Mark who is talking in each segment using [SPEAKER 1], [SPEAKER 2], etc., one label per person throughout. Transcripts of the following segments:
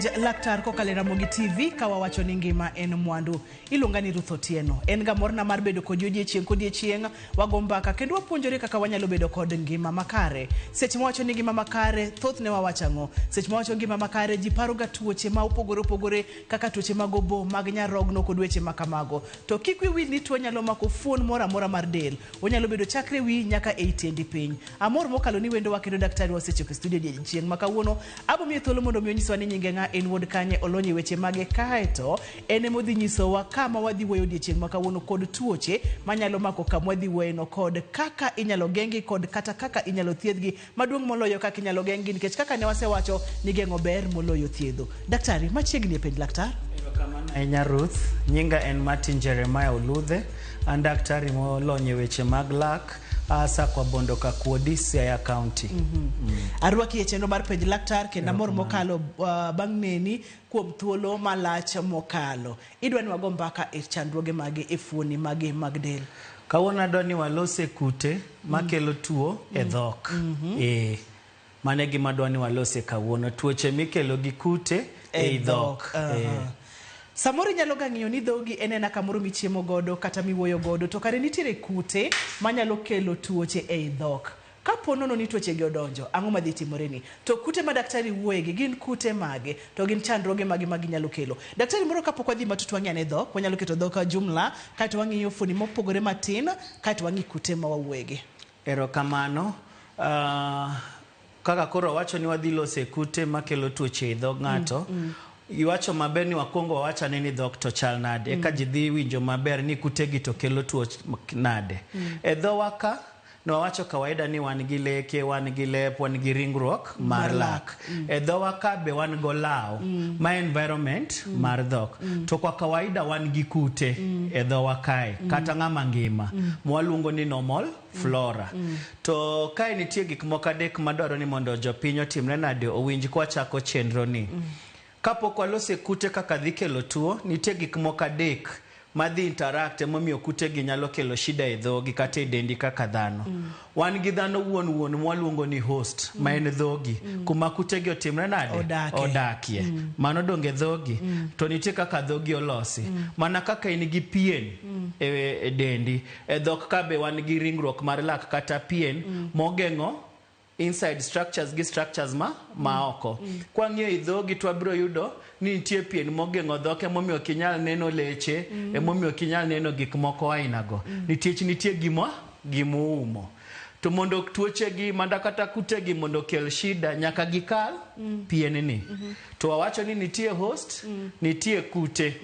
[SPEAKER 1] penj laktar kokalo Ramogi TV kawa wacho ni ngima en mwandu. Iluonga ni Ruth Otieno. En ga morna mar bedo kod odiechieng wago mbaka kendo wapuonjore kaka wanyalo bedo kod ngima makare. Seche mwacho ni ngima makare thoth ne wawacho ang'o. Seche mwacho ngima makare ji paro ga tuoche ma opogore kaka tuoche mag obo, mag nyarogno kod weche makamago. To kik wi ni tuo nyalo mako fuon moro amora mar del. Onyalo bedo chakre wi nyaka e tiendi piny. Amor mokalo ni wendo wa kendo daktari waseche ko studio odiechieng makawuono. Abo mi thuolo mondo mi onyiswa ni nyinge nga en wuod kanye olonye weche mage kaeto ene modhi nyisowa kama wadhi wuoyo odiechieng makawuono kod tuoche manyalo mako kama wadhi wuoyo kod kaka inyalo gengi kod kata kaka inyalo thiedhgi maduong' moloyo kaka inyalo gengi nikech kaka ne wasewacho ni geng'o ber moloyo thiedho. Daktari machiegni e penj laktar.
[SPEAKER 2] Enya Ruth, nyinga en Martin Jeremiah Oludhe, an daktari molonye weche mag lak asa kwa Bondo Kakuodi, Siaya County.
[SPEAKER 1] Arwaki e chenro mar penj laktar kendo amor mokalo bang' neni kuom thuolo malach mokalo. Idwani wago mbaka e chandruoge mage e fuoni mage mag del.
[SPEAKER 2] Kawuono adwani walose kute makelo tuo e dhok. Mane gima adwani walose kawuono, tuoche mikelo gi kute e dhok.
[SPEAKER 1] Samoro nyalo gang'iyo ni dhogi enena kamoro michiemo godo kata miwuoyo godo to kare nitiere kute manyalo kelo tuoche e dhok. Kapono no ni tuoche gi odonjo, ang'o madhi timore ni? To kute ma daktari wuoye gi gin kute mage to gin chandruoge mage ma ginyalo kelo. Daktari moro kapok wadhi matut wang'e ne dhok, wanyalo keto dhok jumla kaito wang'iyo fuoni mopogore matin kaito wang'i kute ma wawuoye.
[SPEAKER 2] Erokamano. Kaka koro wacho ni wadhi lose kute makelo tuoche e dhog ng'ato. Iwacho maber ni wakongo wawacha ni dhok to chal nade eka ji dhi winjo maber ni kutegi to kelo tuo nade. E dhowa ka no wacho kawaida ni wan gi leke, wan gi lep, wan gi ringruok mar lak. E dhowa ka be wan go lao ma environment mar dhok. To kwa kawaida wan gi kute e dhowa kae kata ng'ama ngima mwaluongo ni normal flora. To kae nitie gik moko adek madwaro ni mondo jopiny otimre nade owinj kwa chako chenro ni. Kapok walose kute kaka dhi kelo tuo, nitie gik moko adek madhi interact momiyo kute gi nyalo kelo shida e dhogi kata e dendi kaka dhano. Wan gi dhano wuon mwaluongo ni host ma en dhogi kuma kute gi otimre nade odakie. Mano donge dhogi to nitie kaka dhogi olosi. Mana kaka in gi pien e dendi e dhok ka be wan gi ringruok mar lak kata pien mogeng'o inside structures gi structures ma oko. Kwa ng'iyo i dhogi to wabiro yudo ni nitie pien mogeng'o dhoke momiyo kinyal neno leche momiyo kinyal neno gik moko ainago. Nitie gimo umo. To mondo tuoche gi manda kata kute gi mondo kel shida nyaka gikal pien ni. To wawacho ni nitie host, nitie kute.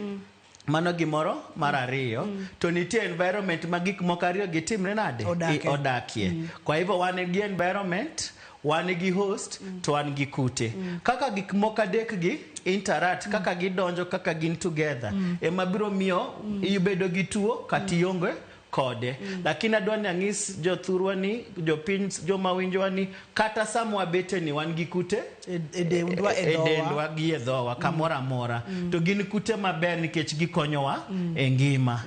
[SPEAKER 2] Mano gimoro mar ariyo. To nitie environment ma gik moko ariyo gitimre nade odakie. Kwa hivyo wan gi environment, wan gi host, to wan gi kute. Kaka gik moko adek gi interact, kaka gidonjo, kaka gin together, ema biro miyo ibedo gi tuo kata ionge kode. Lakini adwani ang'is jothurwa ni jopiny joma winjowa ni kata samwa bete ni wan gi kute e dendwa gi e dhowa kamoro amora. To gin kute maber nikech gikonyowa e ngima.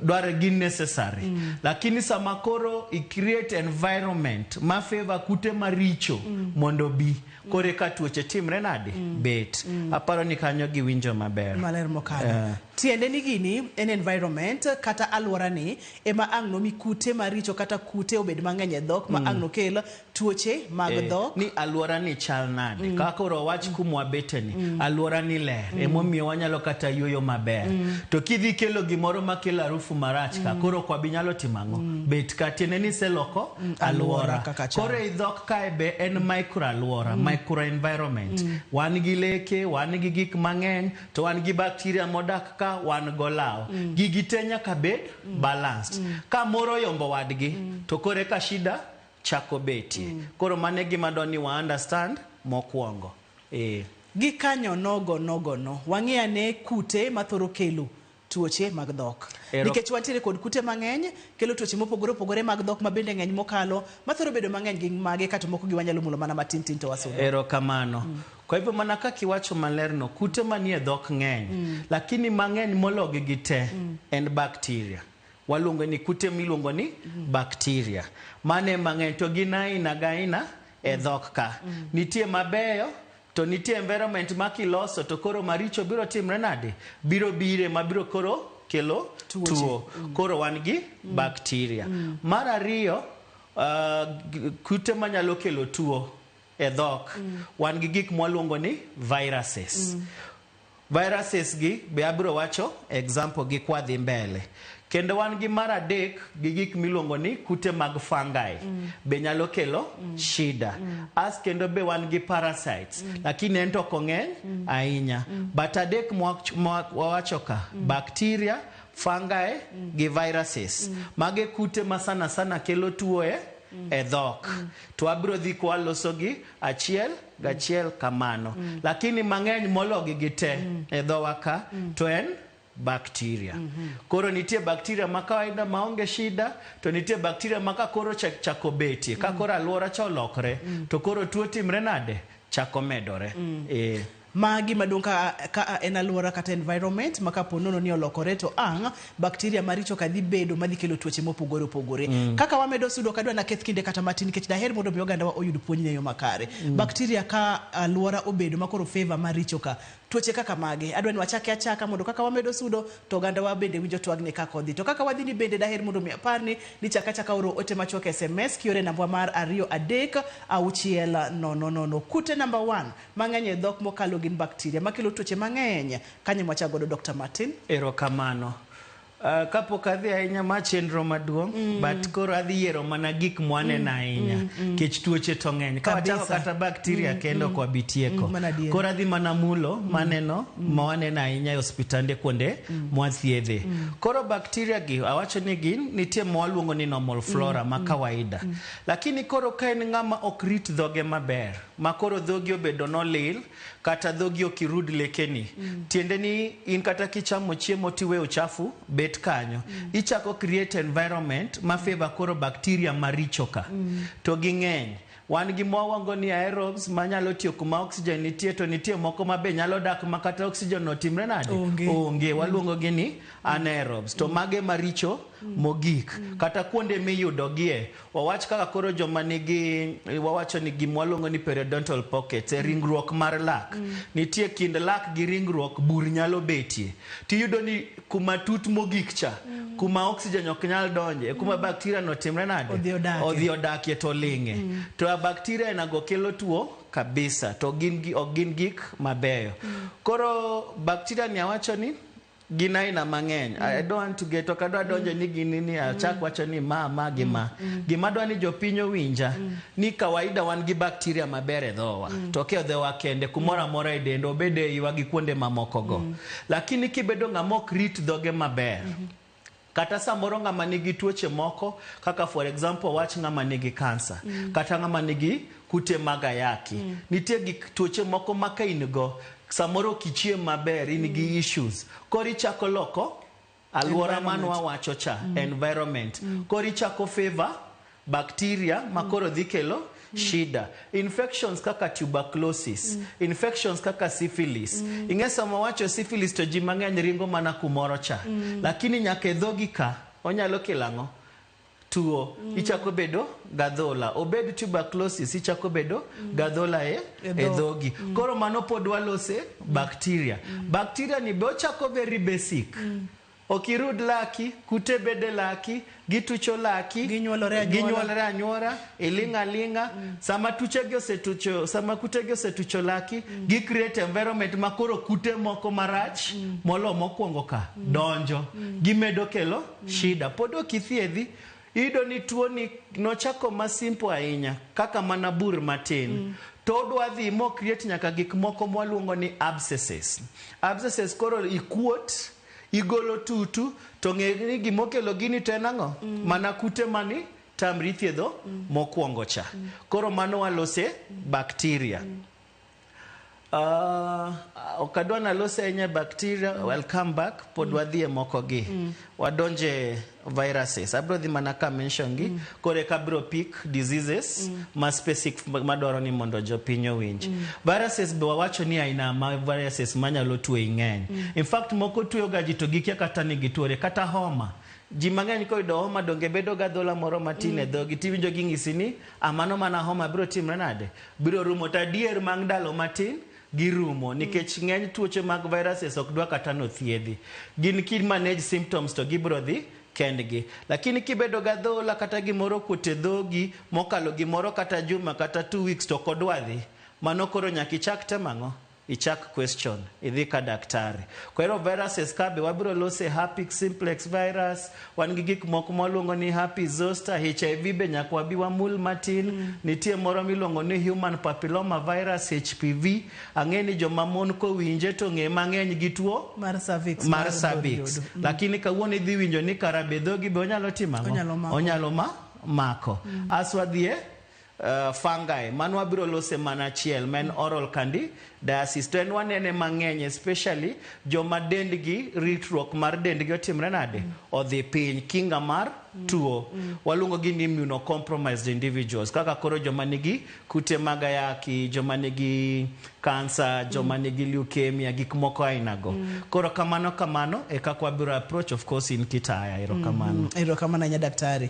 [SPEAKER 2] Dware gin necessary. Lakini sama koro i create environment ma favor kute maricho mondo bi kore ka tuoche timre nade bet. Aparo ni kanyo gi winjo maber.
[SPEAKER 1] Maler mokalo. Tiende ni gini en environment kata alwora ni ema ang' no mi kute maricho kata kute obed mang'eny e dhok ma ang' no kel tuoche mag dhok.
[SPEAKER 2] Ni alwora ni chal nade. Kaka koro wach kumwa bete ni alwora ni ler emomiyo wanyalo kata yueyo maber. To kidhi kelo gimoro makelo harufu marach ka koro kwa binyalo timang'o bet ka tiende ni seloko alwora. Koro i dhok kae be en micro alwora, micro environment. Wan gi leke, wan gi gik mang'eny, to wan gi bacteria modak ka, wan go lao. Gigi te nyaka bed balanced. Ka moro yombo wadgi to kore ka shida chako beti. Koro mane gima doni wa understand mokwongo.
[SPEAKER 1] Gi kanyo nogo no wang'eya ne kute mathoro kelo tuoche mag dhok. Nikech wantiere kod kute mang'eny kelo tuoche mopogore mag dhok ma bende ng'eny mokalo mathoro bedo mang'eny gi mage kata moko gi wanyalo mulo mana matin to wasudo.
[SPEAKER 2] Erokamano. Kwa hivyo mana kaka iwacho maler no kute manie dhok ng'eny lakini mang'eny mologi gi te en bacteria. Waluongo ni kute miluongo ni bacteria. Mane mang'eny to gin aina gaina e dhok ka. Nitie mabeyo to nitie environment makiloso to koro maricho biro timre nade, biro bire mabiro koro kelo tuo. Koro wan gi bacteria. Mar ariyo, kute manyalo kelo tuo e dhok, wan gi gik mwaluongo ni viruses. Viruses gi be abiro wacho example gi kwa dhi mbele. Kendo wan gi mar adek gi gik miluongo ni kute mag fungi be nyalo kelo shida. As kendo be wan gi parasites, lakini en to kong'eny ahinya. But adek mwawacho ka, bacteria, fungi gi viruses. Mage kute ma sana sana kelo tuo e dhok. To abiro dhi kwa loso gi achiel gachiel kamano. Lakini mang'eny mologi gi te e dhowa ka to en bacteria. Koro nitie bacteria ma kawaida maonge shida, to nitie bacteria ma ka koro chako betie, ka koro alwora cha olokre, to koro tuo timre nade? Chako medore.
[SPEAKER 1] Magi maduong' ka en alwora kata environment maka ponono ni olokore to ang' bacteria maricho kadhi bedo madhi kelo tuoche mopogore opogore. Kaka wamedo sudo kadwa na keth kinde kata matin nikech daher mondo mi oganda wa oyud puonj ne yo makare. Bacteria ka alwora obedo makoro favor maricho ka, tuoche kaka mage adwa ni wachake achaka mondo kaka wamedo sudo to oganda wa bende winjo twagne kaka odhi. To kaka wadhi ni bende daher mondo mi aparni ni chaka oro ote machuok SMS kiore namba mar 23600. Kute number 1 mang'eny e dhok mokalo gin bacteria makelo tuoche mang'eny. Kanye mwachagodo Dr. Martin?
[SPEAKER 2] Erokamano. Kapok adhi ahinya ma chenro maduong', but koro adhi yiero mana gik mwaneno ahinya, kech tuoche to ng'eny. Ka wachako kata bacteria kendo kwa bitieko. Koro adhi mana mulo maneno mwaneno ahinya e hospitande kuonde mwathiedhe. Koro bacteria gi awacho ni gin nitie mwaluongo ni normal flora ma kawaida. Lakini koro ka en ng'ama ok rit dhoge maber, ma koro dhogi obedo nolil kata dhogi okirud lekeni, tiende ni in kata kichamo chiemo tiwe uchafu bet kanyo, ichako create environment ma favor koro bacteria maricho ka. To ging'eny, wan gi mwawango ni aerobes manyalo tiyo kuma oxygen nitie, to nitie moko mabe nyalo dak makata oxygen no timre nade? Onge. Waluongo gi ni anaerobes. To mage maricho mogik. Kata kuonde miyudogie. Wawach kaka koro joma nigi, wawacho ni gimwaluongo ni periodontal pockets, ringruok mar lak. Nitie kind lak gi ringruok bur nyalo betie. Tiyudo ni kuma tut mogik cha, kuma oxygen ok nyal donje, kuma bacteria no timre nade? Odhi odakie to linge. To bacteria enago kelo tuo kabisa, to gin gik mabeyo. Koro bacteria ni awacho ni gin aina mang'eny. I don't want to get okadwa donjo ni gini ni achak wacho ni gima. Gima dwa ni jopinyo winja ni kawaida wan gi bacteria maber e dhowa. To ke dhowa kende kumora mora e dendo obede iwa gi kuonde mamoko go. Lakini kibedo ng'ama ok rit dhoge maber, kata samoro ng'ama nigi tuoche moko, kaka for example wach ng'ama nigi kansa, kata ng'ama nigi kute mag ayaki. Nitie gik tuoche moko ma ka in go, samoro kichiem maber in gi issues. Kori chako loko alwora manwa wacho cha, environment. Kori chako favor bacteria makoro dhi kelo shida. Infections kaka tuberculosis, infections kaka syphilis. Ing'esa mawacho syphilis to ji mang'eny ringo mana kumoro cha. Lakini nyaka dhogi ka onyalo kelang'o tuo. Ichako bedo gadhola. Obed tuberculosis ichako bedo gadhola e dhogi. Koro mano pod walose bacteria. Bacteria ni be ochako very basic. Okirud laki, kute bede laki, gitucho laki, ginyuolore anyuora, ilinga. Sama kutegi osetucho laki, gi create environment makoro kute moko marach, molo mokwongo ka, donjo. Gimedo kelo shida. Podo kithiedhi, ido ni tuo ni nochako masimpo ahinya, kaka mana bur matin. Todo adhi mo create nyaka gik moko mwaluongo ni abscesses. Abscesses koro ikuot, igolo tutu, to ng'eni gimokelo gini to en ang'o? Mana kute mani tamri thiedho mokwongo cha. Koro mano walose bacteria. Okadwa nalose enye bacteria, welcome back, pod wadhie moko gi. Wadonje viruses. Abro dhi mana ka mention gi, kore kabro pick diseases, ma specific madwaro ni mondo jopinyo winj. Viruses be wawacho ni aina ma viruses manyalo tuo ing'eny. In fact, moko tuo gaji to gikia kata ni gituore, kata homa. ji mang'eny koyudo homa donge bedo ga dhola moro matin e dhogi tiwinjo ging'isi ni amano mana homa biro timre nade, biro rumo to adier mang ndalo matin girumo nikech ng'eny tuoche mag viruses ok dwa kata no thiedhi, gin ki manage symptoms to gibiro dhi kendgi. Lakini kibedo ga dhola kata gimoro kuote dhogi mokalo gimoro kata juma kata 2 weeks to kodwa dhi, mano koro nyaka ichak temang'o, ichak question idhi ka daktari. Kwa hiyo viruses kabe wabiro lose herpes simplex virus, wan gi gik moko mwaluongo ni herpes zoster, HIV be nyaka wabi wamul matin, nitie moro miluongo ni human papilloma virus HPV, ang'eni joma mon kowinje to ng'e mang'eny gi tuo
[SPEAKER 1] mar
[SPEAKER 2] cervix. Lakini kawuono idhi winjo ni karabe dhogi be onyalo timang'o, onyalo mako. Aswadhie fungi man wabiro lose mana achiel men oral candidiasis to en wanene mang'eny especially joma dendgi ritruok mar dendgi otimre nade odhi piny, kinga mar tuo waluongo gi ni immunocompromised individuals, kaka koro joma nigi kute mag ayaki, joma nigi cancer, joma nigi leukemia, gik moko ainago. Koro kamano e kaka wabiro approach of course in Kitaya.
[SPEAKER 1] Erokamano nya daktari.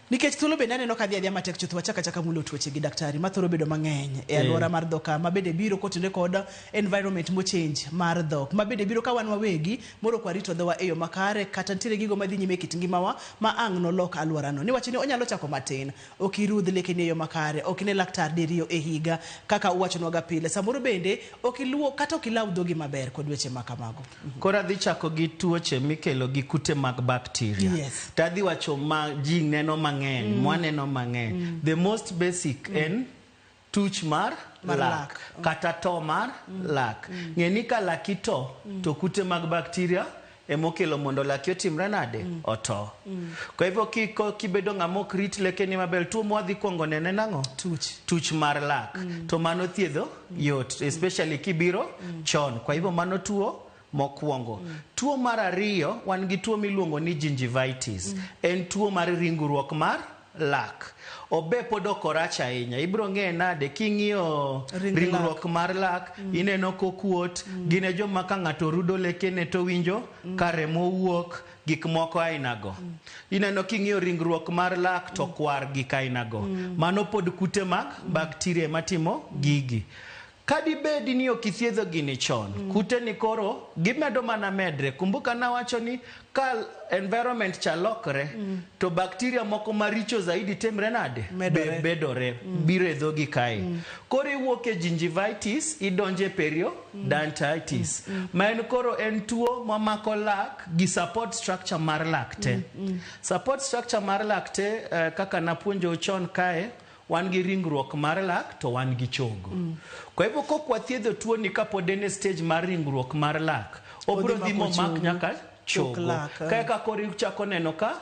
[SPEAKER 1] Nikech thuolo be naneno ka dhiadhia matek chuth wachaka mulo tuoche gi daktari mathoro bedo mang'eny e alwora mar dhoka mabede biro kotinde kod environment mo change mar dhok mabede biro ka wan wawegi moro kwa rito dhowa e yo makare kata ntiere gigo madhi nyime kit ngimawa ma ang' nolok alworano. Niwacho ni onyalo chako matin, ok irudh lekeni e yo makare, ok ine laktar diriyo e higa kaka uwachonwaga pile, samoro bende ok iluwo kata ok ilaw dhogi maber kod weche makamago.
[SPEAKER 2] Kora dhi chako gi tuoche mikelo gi kute mag bacteria.
[SPEAKER 1] Yes.
[SPEAKER 2] Tadhi wacho ma ji neno mwaneno mang'eny. The most basic en tuch mar lak kata to mar lak. Ng'eni ka laki to kute mag bacteria emokelo mondo laki otimre nade oto. Kwa hivyo kibedo ng'ama ok rit lekeni maber, tuo mwadhi kuongo nene nang'o? Tuch mar lak. To mano thiedho yot, especially kibiro chon. Kwa hivyo mano tuo mokwongo. Tuo mar ariyo wan gi tuo miluongo ni gingivitis. En tuo mar ringruok mar lak. Obe pod ok orach ahinya. Ibiro ng'e nade king'iyo ringruok mar lak, ineno kokuot, gine joma ka ng'ato rudo lekene to winjo ka remo wuok, gik moko ainago. Ineno king'iyo ringruok mar lak to kwar gik ainago. Mano pod kute mag bakteria matimo gigi. Kadi bedi ni okithiedho gini chon, kute ni koro gimedo mana medre. Kumbuka na wacho ni ka environment chalokre, to bakteria moko maricho zaidi temre nade? Bedore, bire dhogi kai. Koro iwuok e gingivitis, idonje periodontitis. Ma en koro en tuo mamako lak gi support structure mar lak te. Support structure mar lak te, kaka napuonjo chon kae, wan gi ringruok mar lak to wan gi chogo. Kwa hivyo kokwa thiedho tuo ni kapod en stage mar ringruok mar lak, obro dhi momak nyaka chogo. Kaya ka kori chako neno ka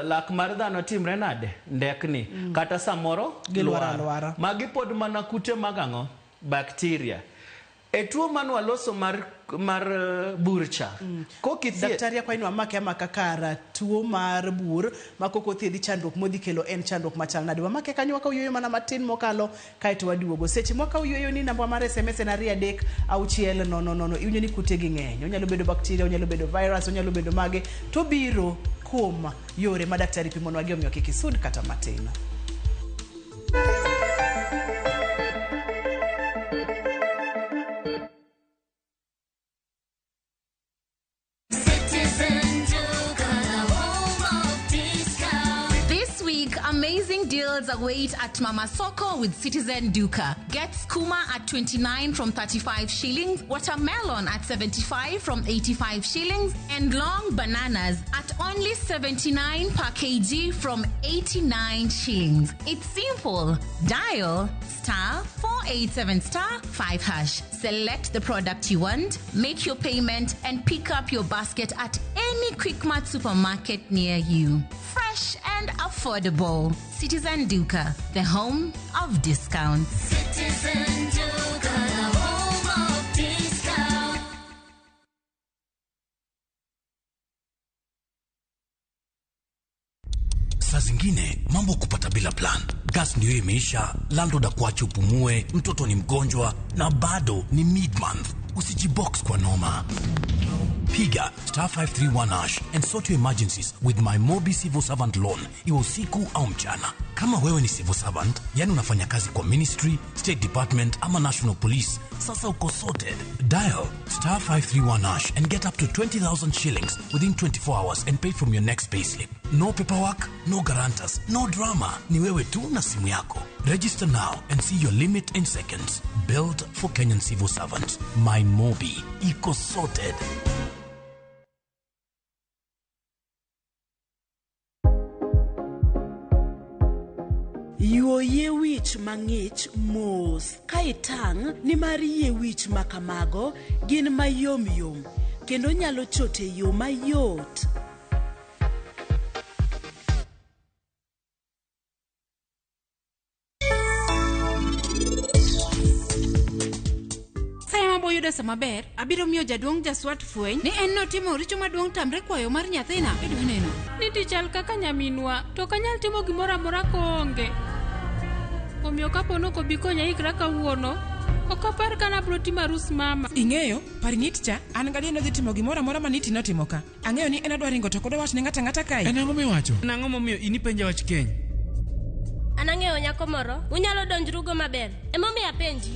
[SPEAKER 2] lak mar dhano timre nade ndekni kata samoro
[SPEAKER 1] lwara.
[SPEAKER 2] Magi pod mana kute magang'o bacteria. E tuo manu waloso mar burcha.
[SPEAKER 1] Daktari kwa inu amake ama kakara tuo mar bur makoko thiedhi chandruok modhi kelo en chandruok machal nade. Wamake kanyo waka uyoyo mana matin mokalo kaeto waduogo. Seche mwaka uyoyo ni namba mar SMS na ria dek au chiel no. Iunyo ni kutegi ng'eny. Onyalo bedo bacteria, onyalo bedo virus, onyalo bedo mage. To biro kuom yore madaktari pimono wagi omiyo kikisud kata matin.
[SPEAKER 3] Amazing deals await at Mama Soko with Citizen Duka. Get skuma at 29 from 35 shillings, watermelon at 75 from 85 shillings, and long bananas at only 79 per kg from 89 shillings. It's simple. Dial *487*5#. Select the product you want, make your payment, and pick up your basket at any Quickmart supermarket near you. Fresh and affordable. Citizen Duka, the home of discounts. Citizen Duka, the home of discounts.
[SPEAKER 4] Saa zingine mambo kupata bila plan. Gas ndio imeisha, landlord akuache upumue, mtoto ni mgonjwa na bado ni mid-month. Usijibox kwa noma. Piga *531# and sort your emergencies with my Mobi Civil Servant Loan, iwe usiku au mchana. Kama wewe ni civil servant, yani unafanya kazi kwa ministry, state department ama national police, sasa uko sorted. Dial *531# and get up to 20,000 shillings within 24 hours and pay from your next payslip. No paperwork, no guarantors, no drama. Ni wewe tu na simu yako. Register now and see your limit in seconds. Built for Kenyan civil servants. My Mobi. Iko sorted.
[SPEAKER 5] Yuoye wich mang'ich mos ka itang' ni mar yie wich makamago gin mayom yom kendo nyalo chote yo mayot.
[SPEAKER 6] Yudo sama ber, abiro miyo jaduong' Jaswat fweny ni en notimo richo maduong' tamre kwayo mar nyathina. Idwa neno
[SPEAKER 7] ni tichal kaka nyaminwa to kanyal timo gimoro amora koonge. Omiyo kapo nokobi konya ikra kawuono, ok apar kana bro timo arus mama.
[SPEAKER 8] Ing'eyo, par nitcha, an gadieno dhi timo gimoro amora ma niti notimo ka. Ang'eyo ni en odwa ringo to kodo wach ne ng'ata ng'ata kae.
[SPEAKER 9] En ang'o miwacho? En ang'o momiyo ini penja wach keny?
[SPEAKER 10] An ang'eyo nyako moro, unyalo donjrugo maber. Emomiyo apenji.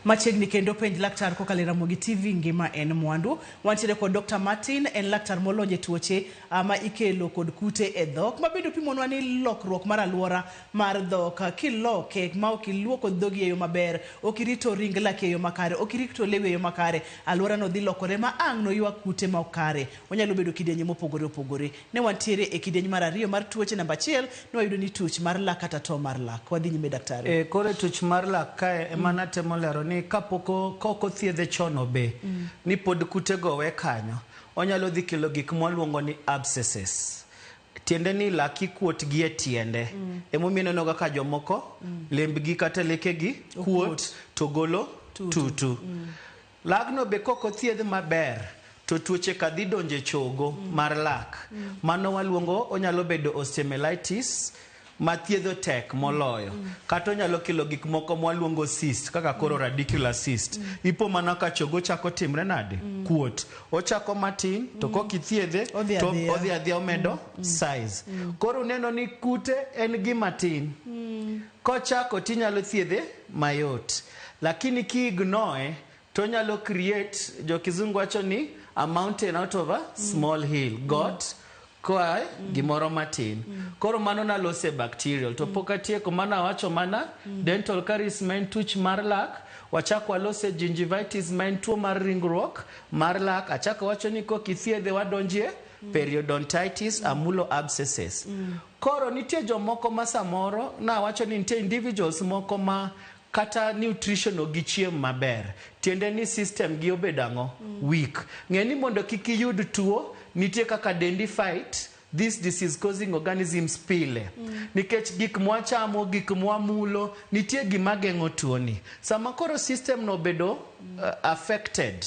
[SPEAKER 1] Machiegni kendo penj laktar kokalo Ramogi TV ngima en mwandu. Wantiere kod Dr. Martin en laktar molonje tuoche ma ikelo kod kute e dhok. Mabedo pimonwa ni lokruok mar aluora mar dhok kiloke ma ok iluoko dhogi e yo maber, ok irito ring lake e yo makare, ok irito lewe e yo makare, aluora no dhi lokore ma ang' no ywa kute ma okare. Onyalo bedo kidienje mopogore opogore. Ne wantiere e kidienje mar ariyo mar tuoche namba 1, ne wayudo ni tuch mar lak kata to mar lak. Wadhi nyime daktari.
[SPEAKER 2] Kore tuch mar lak kae emana temo lero ni kapoko koko thiedhe chono be ni pod kute go we kanyo onyalo dhi kelo gik mwaluongo ni abscesses. Tiende ni laki kuot gi e tiende. Emomiyo neno kaka jomoko lembgi kata lekegi kuot to golo tutu. Lagno be koko thiedh maber to tuoche kadhi donje chogo mar lak. Mano waluongo onyalo bedo osteomyelitis ma thiedho tek moloyo. Kata onyalo kelo gik moko mwaluongo cyst kaka koro radicular cyst. Ipo mana ka chogo chako timre nade kuot. Ochako matin to kokithiedhe to odhi adhia omedo size. Koro neno ni kute en gima tin. Kochako tinyalo thiedhe mayot. Lakini ki ignore to nyalo create jo kizungu wacho ni a mountain out of a small hill. Got kwa gimoro matin. Koro mano na lose bacterial. To pokatie kumana wacho mana dental caries main tuch mar lak. Wachako walose gingivitis main tuo mar ringruok mar lak. Achako wacho ni kokithiedhe wadonjie periodontitis amulo abscesses. Koro nitie jomoko ma samoro na wacho ni nitie individuals moko ma kata nutrition ogichiem maber. Tiende ni system gi obedango weak. Ng'eni mondo kiki yud tuo nitie kaka dendi fight this disease causing organisms pile. Nikech gik mwachamo, gik mwamulo, nitie gima geng'o tuoni. Sama koro system no bedo affected.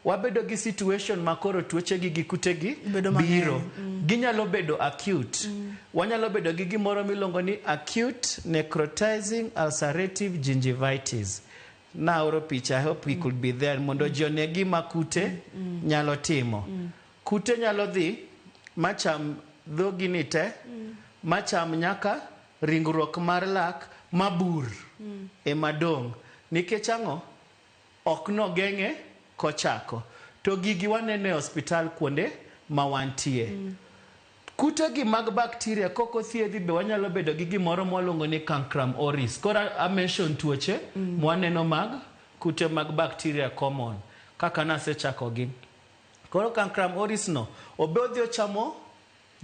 [SPEAKER 2] Wabedo gi situation makoro tuoche gi gikute gi biro. Ginyalo bedo acute. Wanyalo bedo gi gimoro milongo ni acute necrotizing ulcerative gingivitis. Naoro picha, I hope we could be there. Mondo jione gima kute nyalo timo. Kute nyalo dhi macham dhogi ni te, macham nyaka ringruok mar lak mabur e madong. Nikech ang'o ok no geng'e kochako. To gigi wanene hospital kuonde mawantie. Kute gi mag bacteria koko thiedhi be wanyalo bedo gi gimoro mwaluongo ni cancrum oris. Kora I mention tuoche mwaneno mag kute mag bacteria common. Kaka nasechako gi. Koro cancrum oris no obedhi ochamo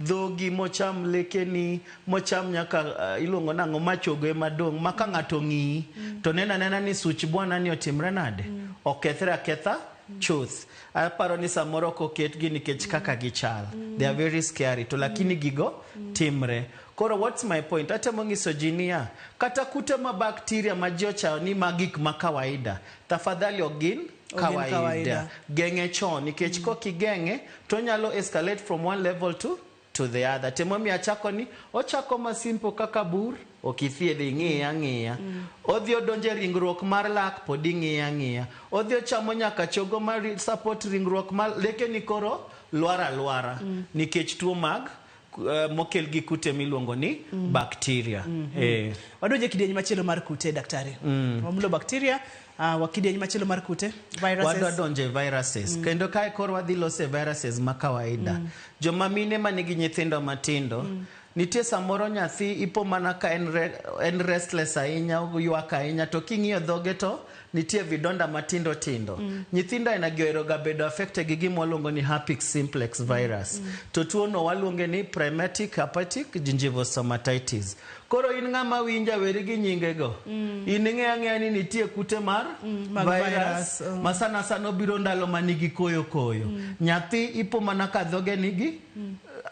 [SPEAKER 2] dhogi, mocham lekeni, mocham nyaka iluongo nang'o machogo madong' maka ng'ato ng'i to nena ni such bwana ni otimre nade okethre aketha chuth. Aparo ni samoro koket gi nikech kaka gichal. They are very scary to lakini gigo timre. Koro what's my point? Atemo nyiso ji niya, kata kute ma bakteria ma ji ochao ni magik ma kawaida, tafadhali ogin kawaida. Geng'e chon, nikech kokigeng'e to nyalo escalate from one level to the other. Temomi achako ni, ochako ma simple kaka bur, okithiedhi ng'iya. Odhi odonje ringruok mar lak, podi ng'iya. Odhi ochamo nyaka chogo mar support ringruok mar leke ni koro luara. Nikech tuo mag mokel gi kute miluongo ni bacteria.
[SPEAKER 1] Wadonje kidieny machielo mar kute, daktari. Wamulo bacteria, wakidieny machielo mar kute, viruses.
[SPEAKER 2] Wadonje viruses. Kendo kae koro wadhi lose viruses ma kawaida. Joma mine manigi nyithindo matindo, nitie samoro nyathi ipo mana ka en restless ahinya, ywak ahinya, to king'iyo dhoge to nitie vidonda matindo. Nyithindo enagioero ga bedo affected gi gima waluongo ni herpes simplex virus. To tuo no waluonge ni pragmatic hepatic gingivostomatitis. Koro in ng'ama winja weri gi nyinge go. In ng'eya ni nitie kute mar virus. Masana obiro ndalo manigi koyo. Nyathi ipo mana ka dhoge nigi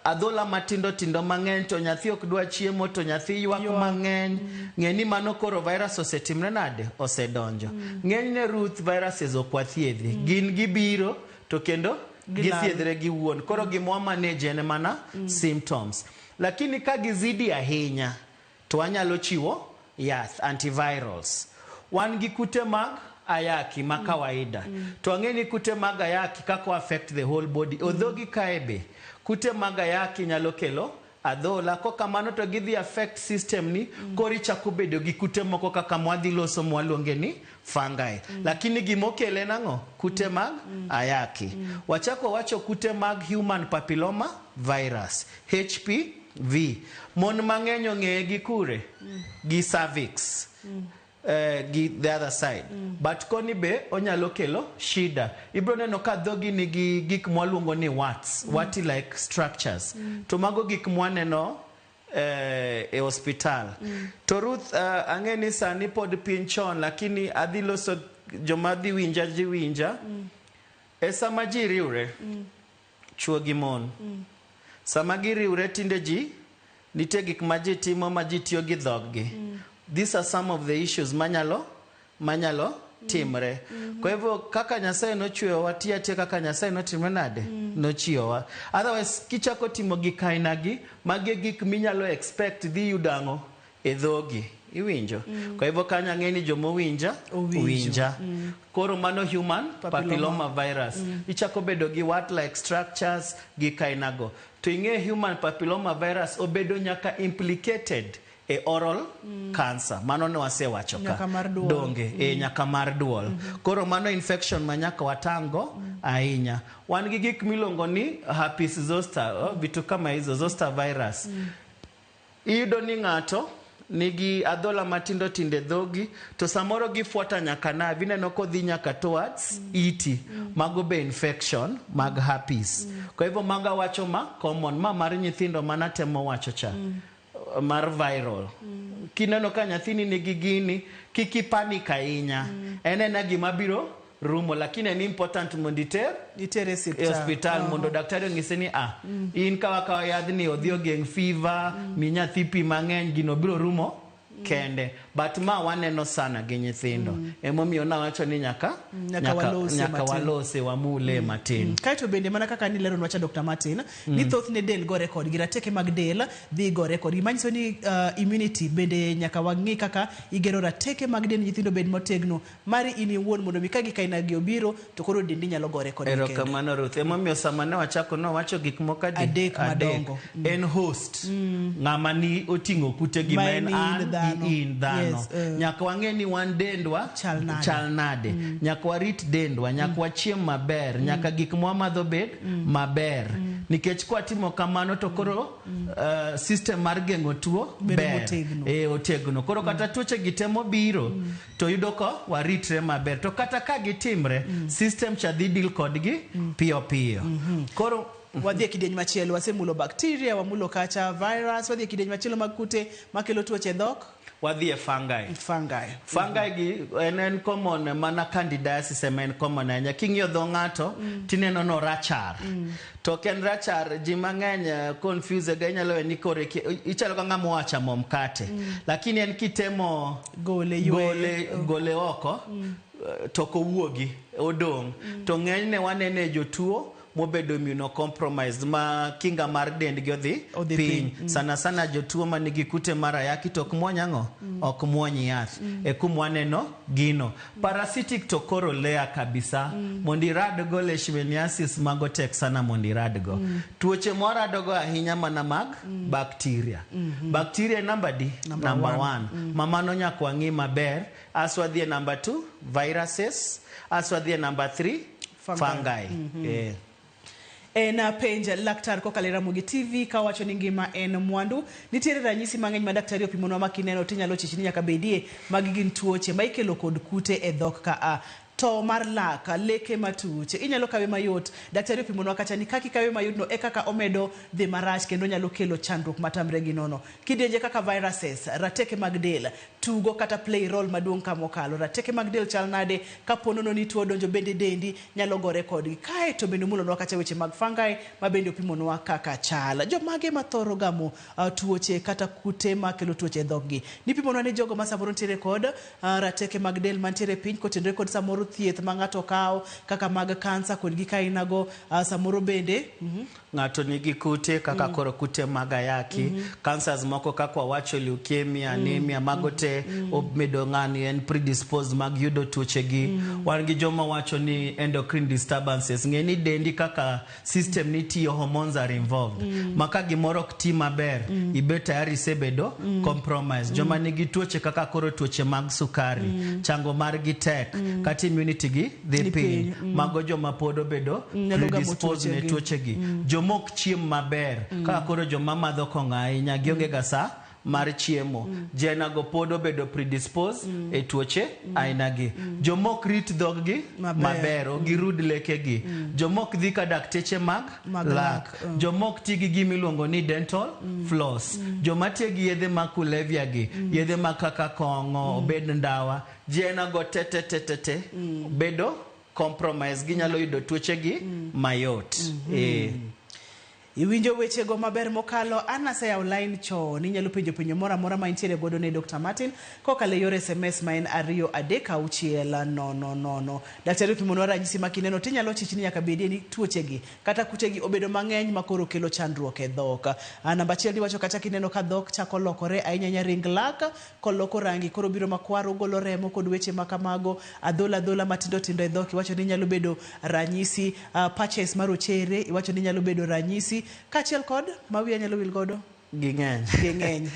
[SPEAKER 2] adhola matindo mang'eny, to nyathi ok dwa chiemo, to nyathi ywak mang'eny. Ng'eni mano koro virus osetimre nade? Osedonjo. Ng'enyne Ruth viruses ok wathiedhi. Gin gibiro to kendo githiedhre giwuon. Koro gimwa manage ene mana symptoms. Lakini ka gizidi ahinya, to wanyalo chiwo yath, antivirals. Wan gi kute mag ayaki ma kawaida. To ang'eni kute mag ayaki kako affect the whole body. Odhogi kaebe. Kute mag ayaki nyalo kelo adhola, kokamano to gidhi affect system ni, kori chako bedo gi kute moko kaka mwadhi loso mwaluonge ni fungi. Lakini gimokele nang'o? Kute mag ayaki. Wachako wacho kute mag human papilloma virus, HPV. Mon mang'eny ong'eye gi kure? Gi cervix. The other side. But koni be onyalo kelo shida. Ibro neno ka dhogi ni gik mwaluongo ni warts, warty like structures. To mago gik mwaneno e hospital. To Ruth ang'eni sani pod piny chon, lakini adhi loso joma dhi winja. Sama ji riure, chuo gi mon. Sama gi riure tinde ji, nitie gik ma ji timo ma ji tiyo gi dhoggi. These are some of the issues manyalo timre. Kwa hivyo kaka Nyasaye nochweyowa tia kaka Nyasaye notimre nade? Nochiowa. Otherwise kichako timo gik ainagi, magi gik minyalo expect dhi yudango e dhogi. Iwinjo. Kwa hivyo kanya ng'eni jomo winja. Koro mano human papilloma virus. Ichako bedo gi what like structures gi kainago. To ing'e human papilloma virus obedo nyaka implicated e oral cancer. Mano ne wasewacho ka. Donge nyaka mar duol. Koro mano infection manyaka watango ahinya. Wan gi gik milongo ni herpes zoster, vitu kama hizo zoster virus. Iyudo ni ng'ato nigi adhola matindo tinde dhogi, to samoro gifuata nyaka na vineno kodhi nyaka towards iti. Mago be infection mag herpes. Kwa hivyo maga wacho ma common mar nyithindo manatemo wacho cha. Mar viral. Kineno ka nyathini nigi gini, kiki panic ahinya. Enena gima biro rumo, lakini ni important monditer
[SPEAKER 1] itere
[SPEAKER 2] hospital mondo daktari ong'ise ni in kawa yadhni odhi ogeng' fever, mi nyathi pi mang'eny, gino biro rumo kende. But ma waneno sana gi nyithindo. Emomiyo nawacho ni nyaka walose wamule matin.
[SPEAKER 1] Kaito bende mana kaka ni lero nwacha Dr. Martin, ni thoth ne del gore kod girateke mag del dhi gore kod. Gimanyiso ni immunity bende nyaka wang'i kaka igero rateke mag del nyithindo bed motegno. Mari ini wuon mondo mi kagi kaina gi obiro to koro dendi nyalo gore kod.
[SPEAKER 2] Erokamano Ruth. Emomiyo sama ne wachako no wacho gik moko
[SPEAKER 1] adek madongo.
[SPEAKER 2] En host. Ng'ama ni oting'o kute gi ma en in dhano. Nyaka wang'eni wan dendwa chal nade. Nyaka warit dendwa, nyaka wachiem maber, nyaka gik mwamadho bed maber. Nikech kwa timo kamano to koro system mar geng'o tuo ber. Otegno. Koro kata tuoche gitemo biro to yudo ko waritre maber. To kata ka gitimre, system cha dhi deal kodgi piyo. Koro
[SPEAKER 1] wadhi kidieny machielo, wasemulo bacteria, wamulo kacha virus, wadhi kidieny machielo mag kute makelo tuoche dhok.
[SPEAKER 2] wadhi fungi. Fungi gi en common mana candidiasis en common anya king'yo dho ng'ato tineno no rachar. To ken rachar ji mang'eny confuse ga inyalo ni kore ichalo ka ng'ama wacha mkate. Lakini en kitemo gole oko to kowuogi odong. To ng'enyne wanene jotuo mobedo immunocompromised ma kinga mar dend gi odhi piny. Sana jotuo ma nigi kute mar ayaki to ok muony ang'o? Ok muony yath. E kumwaneno gino. Parasitic to koro layer kabisa. Mondi radgo leishmaniasis mago tek sana mondi radgo. Tuoche moradogo ahinya mana mag bacteria. Bacteria number D? Number 1. Mamano nyakwang'i maber. Aswadhie number 2, viruses. Aswadhie number 3, fungi.
[SPEAKER 1] En penja laktar kokalo Ramogi TV kawacho ni ngima en mwandu. Nitiere ranyisi mang'eny ma daktari opimonwa makineno tinyalo chichni nyaka bedie magi gin tuoche ma ikelo kod kute e dhok ka to mar lak, leke matuche inyalo kawe mayot. Daktari opimonwa kacha ni kaki kawe mayot no kaka omedo dhi marach kendo nyalo kelo chandruok matamre gi nono. Kidienje kaka viruses, rateke mag del, tugo kata play role maduong' kamokalo. Rateke mag del chal nade kaponono ni tuo donjo bende dendi nyalo gore kodgi. Kae to bende mulonwa kacha weche mag fungi ma bende opimonwa kaka chal. Jomage mathoro gamo tuoche kata kute makelo tuoche e dhokgi. Nipimonwa ni jogo ma samoro ntiere kod rateke mag del mantiere piny kotenore kod samoro thieth ma ng'ato kawo kaka mag kansa kod gi kainago samoro bende
[SPEAKER 2] ng'ato nigi kute kaka koro kute mag ayaki, cancers moko kaka wacho leukemia, anemia, mago te obedo ng'ani en predisposed mag yudo tuoche gi. Wan gi joma wacho ni endocrine disturbances, ng'eni dendi kaka system ni tiyo, hormones are involved. Maka gimoro ok ti maber, ibet tayari sebedo compromise. Joma nigi tuoche kaka koro tuoche mag sukari, chango mar gi tek, kati immunity gi dhi piny. Mago joma pod obedo predisposed ne tuoche gi. Jomok chiem maber, kaka koro joma madho kong'o ahinya, gionge ga sa mar chiemo. Jena go pod obedo predisposed e tuoche aina gi. Jomok rit dhog gi maber, girud leke gi. Jomok dhi ka dakteche mag lak. Jomok ti gi gimiluongo ni dental floss. Joma tiyo gi yedhe mag kulevya gi, yedhe mag kaka kong'o, obed ndawa. Jena go te bedo compromise, ginyalo yudo tuoche gi mayot.
[SPEAKER 1] Iwinjo weche go maber mokalo. Anase ya online cho ni nyalo penjo mora ma intiere godo ne Dr. Martin kokale yore SMS ma en 23690. Daktari opimonwa ranyisi makineno tinyalo chichni nyaka bedie ni tuoche gi kata kute gi obedo mang'eny makoro kelo chandruok e dhok. Namba 1 wacho kata kineno ka dhok chako lokore ahinya ring lak koloko rangi koro biro makwaro golo remo kod weche makamago, adhola matindo e dhok iwacho ni nyalo bedo ranyisi. Patches marochere iwacho ni nyalo bedo ranyisi. Kachiel kod mawiya nyalo wil godo ging'eny.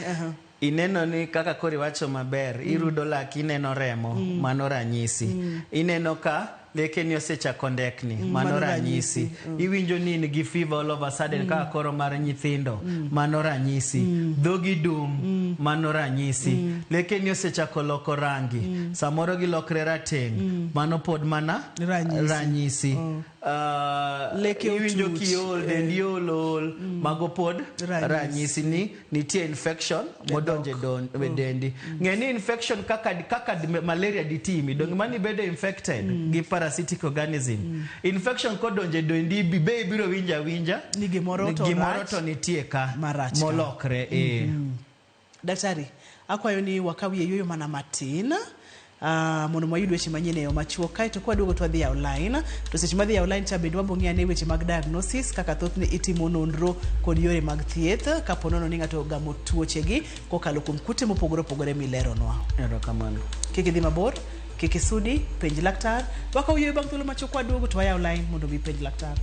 [SPEAKER 2] Ineno ni kaka kori wacho maber, irudo laki ineno remo, mano ranyisi. Ineno ka leke ni osechako ndekni, mano ranyisi. Iwinjo ni in gi fever all of a sudden kaka koro mar nyithindo, mano ranyisi. Dhogi dum, mano ranyisi. Leke ni osechako loko rangi, samoro gilokre rateng', mano pod mana ranyisi. Iwinjo kiol, dendi ol, mago pod ranyisi ni nitie infection modonje dendi. Ng'eni infection kaka malaria ditimi, donge mani bedo infected gi parasitic organism. Infection kodonje dendi be biro winja
[SPEAKER 1] ni gimoro
[SPEAKER 2] to nitie ka molokre.
[SPEAKER 1] Daktari, akwayo ni wakawie yoyo mana matin. Mono mayud weche manyien e yo machuok kae to kwaduogo to wadhi online to seche madhi online cha bende wabong'e ane weche mag diagnosis kaka thothne itimo nonro kod yore mag thieth kaponono ni ng'ato gamo tuoche gi kokalo kuom kute mopogore mileronwa.
[SPEAKER 2] Erokamano.
[SPEAKER 1] Kik idhi mabor, kik isudi, penj laktar. Wakawiyo bang' thuolo machuok kwaduogo to waya online mondo mi penj laktar.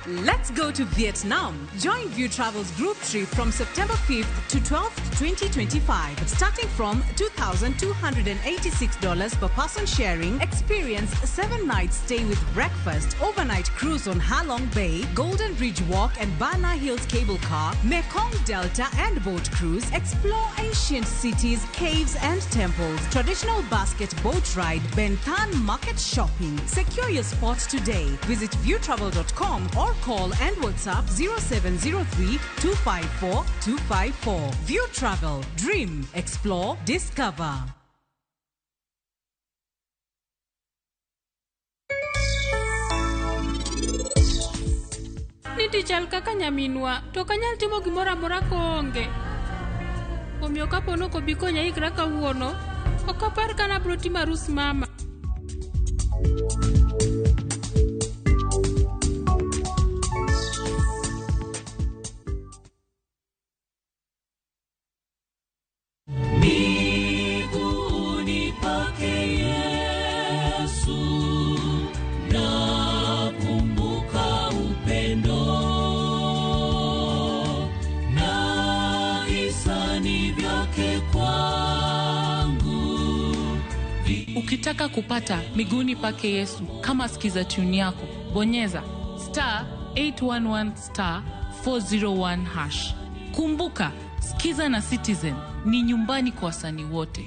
[SPEAKER 11] Let's go to Vietnam. Join View Travel's group trip from September 5th to 12th, 2025. Starting from $2,286 per person sharing, experience 7 nights stay with breakfast, overnight cruise on Halong Bay, Golden Bridge Walk and Bana Hills cable car, Mekong Delta and boat cruise, explore ancient cities, caves and temples, traditional basket boat ride, Bentan market shopping. Secure your spot today. Visit viewtravel.com or call and WhatsApp 0703 254 254. View Travel. Dream. Explore. Discover.
[SPEAKER 7] Niti chal kaka nyaminwa, to kanyal timo gimoro amora konge. Omiyo kapono ko bikonya ikra kawuono, ok apar kana bro timo arus mama.
[SPEAKER 12] Ukitaka kupata miguuni pake Yesu kama sikiza tune yako, bonyeza *811*401#. Kumbuka, Skiza na Citizen ni nyumbani kwa wasanii wote.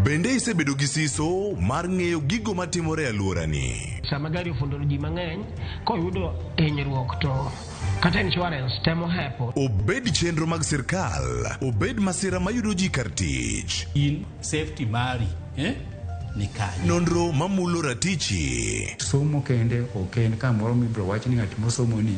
[SPEAKER 13] Bende isebedo gi siso mar ng'eyo gigo matimore alworani.
[SPEAKER 14] Sama gari ofundo ji mang'eny, koyudo hinyruok to kata insurance temo hepo.
[SPEAKER 13] Obed chenro mag sirkal, obed masira mayudo ji kar tich.
[SPEAKER 15] In safety mari, ni kanyo.
[SPEAKER 13] Nonro mamulo ratichi.
[SPEAKER 16] Somo kende oken kamoro mibro wach ni ng'at mosomo ni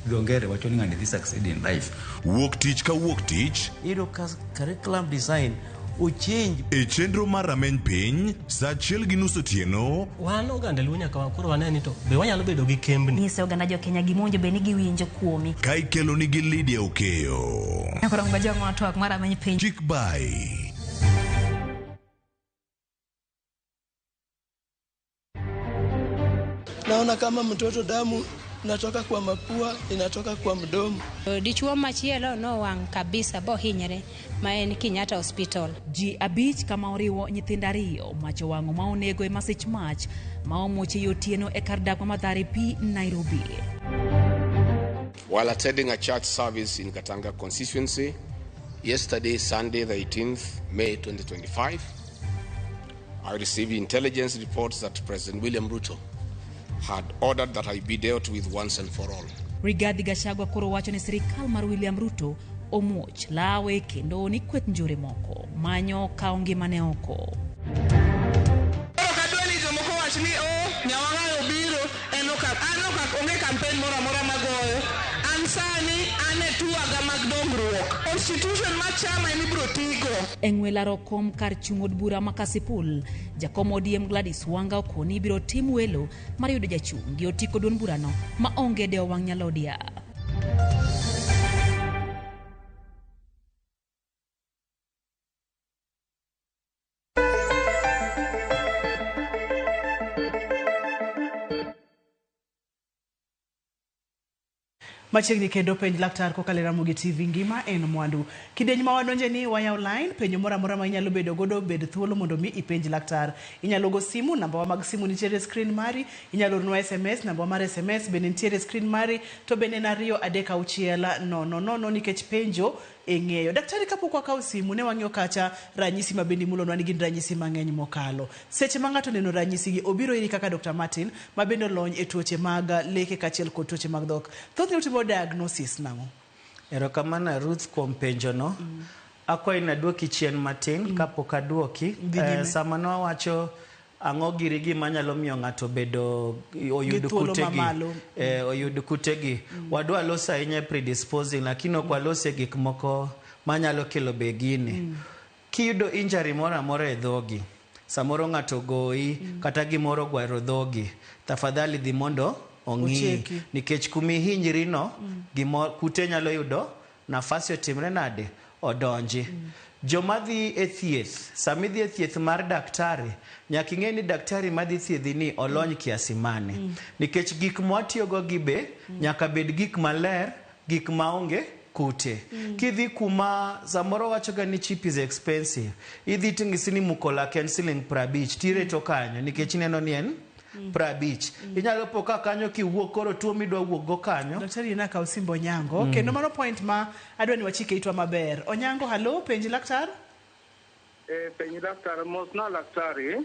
[SPEAKER 16] dongere wacho ni ng'ani succeed in life.
[SPEAKER 13] Wuok tich ka wuok tich.
[SPEAKER 2] Iro curriculum design uchinj
[SPEAKER 13] e chenro mar rameny piny sa 1:30 otieno.
[SPEAKER 14] Wan oganda luo nyaka wakoro waneni to be wanyalo bedo gi kembni.
[SPEAKER 17] Nyise oganda jo Kenya gimonjo be ni giwinjo kuomi.
[SPEAKER 13] Ka ikelo nigi Lydia Okeyo.
[SPEAKER 17] Akoro ngajo ng'ato ak mar rameny piny.
[SPEAKER 13] Chick by
[SPEAKER 18] naona kama mtoto damu inatoka kwa mapua, inatoka kwa mdomo.
[SPEAKER 19] Dichuo machielo no wang kabisa bo hinyre ma en Kenyatta Hospital.
[SPEAKER 11] Ji abich kama oriwo nyithindo ariyo macho wang'o ma onego e masich mach ma omuoche yotieno e kar dak ma Mathare P, Nairobi.
[SPEAKER 20] While attending a church service in Katanga constituency yesterday, Sunday the 18th May 2025, I received intelligence reports that President William Ruto had ordered that I be dealt with once and for all.
[SPEAKER 11] Rigathi Gachagua koro wacho ni sirikal mar William Ruto omuoch lawe kendo ni kwet njore moko manyo kao ngimane oko.
[SPEAKER 21] Kadwani jomoko wach ni nyawang'ayo biro enoka onge campaign moro amora magoyo. Ansani ane tuaga mag dongruok. Constitution ma chama en ibro tigo.
[SPEAKER 11] Eng'wela rokom kar chung' od bura ma Kasipul, jakom ODM Gladys Wanga okoni biro tim welo mar yudo jachung' gi otiko duond burano ma onge dewo wang' nyalodia.
[SPEAKER 1] Machiegni kendo penj laktar kokalo Ramogi TV ngima en mwandu. Kidenyi ma wadonje ni waya online penjo moro amora ma inyalo bedo godo bed thuolo mondo mi ipenj laktar. Inyalo go simu, namba wa mag simu nitiere screen mari, inyalo ornwa SMS, namba wa mar SMS bende nitiere screen mari, to bende na 236 nikech penjo eng'eyo. Daktari kapok wakawo simu ne wang'iyo kacha ranyisi ma bende mulonwa ni gin ranyisi mang'eny mokalo. Seche ma ng'ato neno ranyisi gi obiro iri kaka Dr. Martin ma bende lony e tuoche mag leke kachiel kod tuoche mag dhok. Thothne utimo diagnosis nang'o?
[SPEAKER 2] Erokamano Ruth kuom penjo no. Akwayi nadwoki chien matin kapok adwoki. Sama no wacho ang'o giri gima nyalo miyo ng'ato bedo oyud kutegi. Wadwa loso ahinya predisposing lakini ok walose gik moko manyalo kelo begini. Kiyudo injury moro amora e dhogi, samoro ng'ato goyi kata gimoro gwaro dhogi, tafadhali dhi mondo ong'i nikech kumi hinyri no kute nyalo yudo nafasi otimre nade odonji. joma dhi e thieth, sami dhi e thieth mar daktari, nyaka ing'e ni daktari madhi thiedhi ni olony kiasi mane. Nikech gik mwatiyogo gi be nyaka bed gik maler, gik maonge kute. Kidhi kuma samoro wachoga ni cheap is expensive, idhi ting'isi ni muko lak en siling 50 tireto kanyo nikech ineno ni en 50. Inyalo po ka kanyo kiwuok koro tuo midwa wuok go kanyo.
[SPEAKER 1] Daktari inaka Osimbo Onyango. Kendo mano point ma adwa ni wachike itwa maber. Onyango, halo, penji laktar?
[SPEAKER 3] Penji laktar, mosna laktari.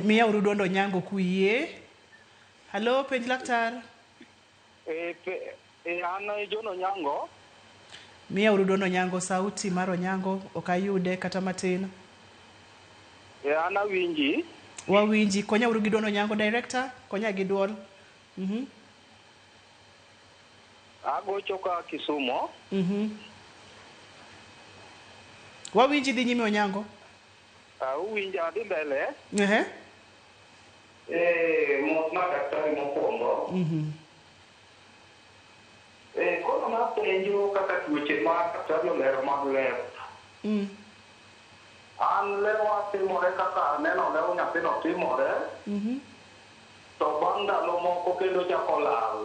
[SPEAKER 1] Miya urudondo Onyango kuye. Halo, penji laktar?
[SPEAKER 3] Ana John Onyango.
[SPEAKER 1] Miya urudondo Onyango, sauti mar Onyango okayude kata matin.
[SPEAKER 3] Ana winji.
[SPEAKER 1] Wawinji, konya uru gi duol Onyango, director, konya gi duol.
[SPEAKER 3] Agocho ka Kisumo.
[SPEAKER 1] Wawinji dhi nyime Onyango.
[SPEAKER 3] Uwinja adhi mbele. Mosna daktari mokwongo. Kono na penjo kaka tuoche ma daktari olero mag lep. An lewa timore kaka aneno lewo nyathino timore. To bang' ndalo moko kendo chako lal.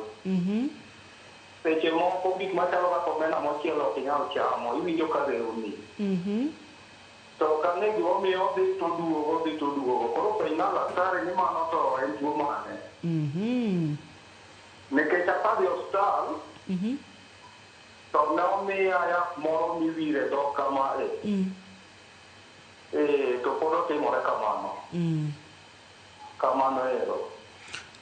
[SPEAKER 3] Seche moko gik machalo kaka omena mochielo ok inyal chamo, iwinjo ka rewni. To kane gimomiyo dhi to duogo. Koro penjna laktari ni mano to en tuo mane. Nikech akadhi osiptal, to ne omiya yath moro miwire dhok kamae. To pod otimore kamano. Kamano ero.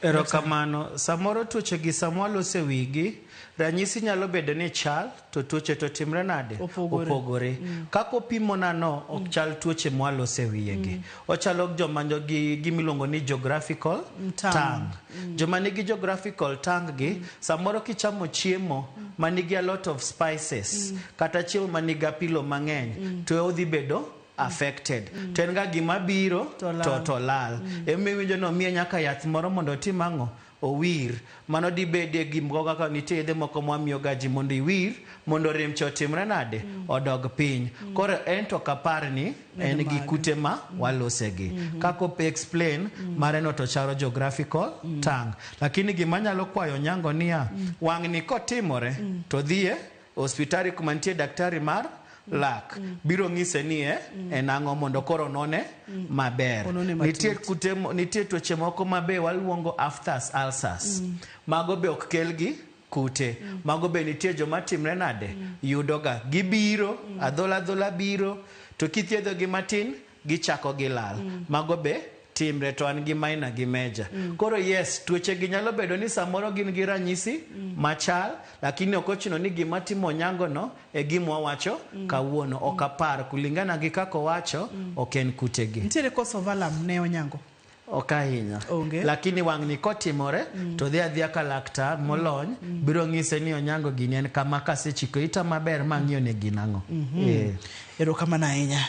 [SPEAKER 2] Erokamano. Samoro tuoche gi samwalose wigi, ranyisi nyalo bedo ni chal, to tuoche to timre nade? Opogore. Kako pimo nano ok chal tuoche mwalose wiyegi. Ochalo joma gi gimiluongo ni geographical tongue. Joma nigi geographical tongue gi, samoro kichamo chiemo manigi a lot of spices, kata chiemo manigi apilo mang'eny, to odhi bedo affected. To en ga gima biro to lal. Emi winjo no miye nyaka yath moro mondo otim ang'o? Owir. Mano di bede gimgo kaka nitie yedhe moko mwamiyo gaji mondo iwir, mondo rem chotimre nade? Odog piny. Koro en to kapar ni en gi kute ma walosegi. Kako explain, mare no to charo geographical tongue. Lakini gima nyalo kwayo Onyango niya, wang' ni kotimore, to dhiye hospitali kumantie daktari mar lak. Biro ng'ise ni en ang'o mondo koro none maber. Nitie tuoche moko mabe waluongo aphthous ulcers. Mago be ok kel gi kute. Mago be nitie joma timre nade? Yudoga. Gibiro, adhola biro, to kithiedho gi matin, gichako gi lal. Mago be timre, to an gi minor gi major. Koro yes, tuoche gi nyalo bedo ni samoro gin gi ranyisi machal, lakini okochino ni gima timo Onyango no e gima wacho kawuono. Okapar kulingana gi kako wacho, oken kute gi.
[SPEAKER 1] Nitiere koso valam ne Onyango?
[SPEAKER 2] Okahinya. Lakini wang' ni kotimore, to dhi adhiya ka laktar molony, biro ng'ise ni Onyango gini en kama kasechiko ita maber mang'iyo ne ginang'o.
[SPEAKER 1] Erokamano ahinya.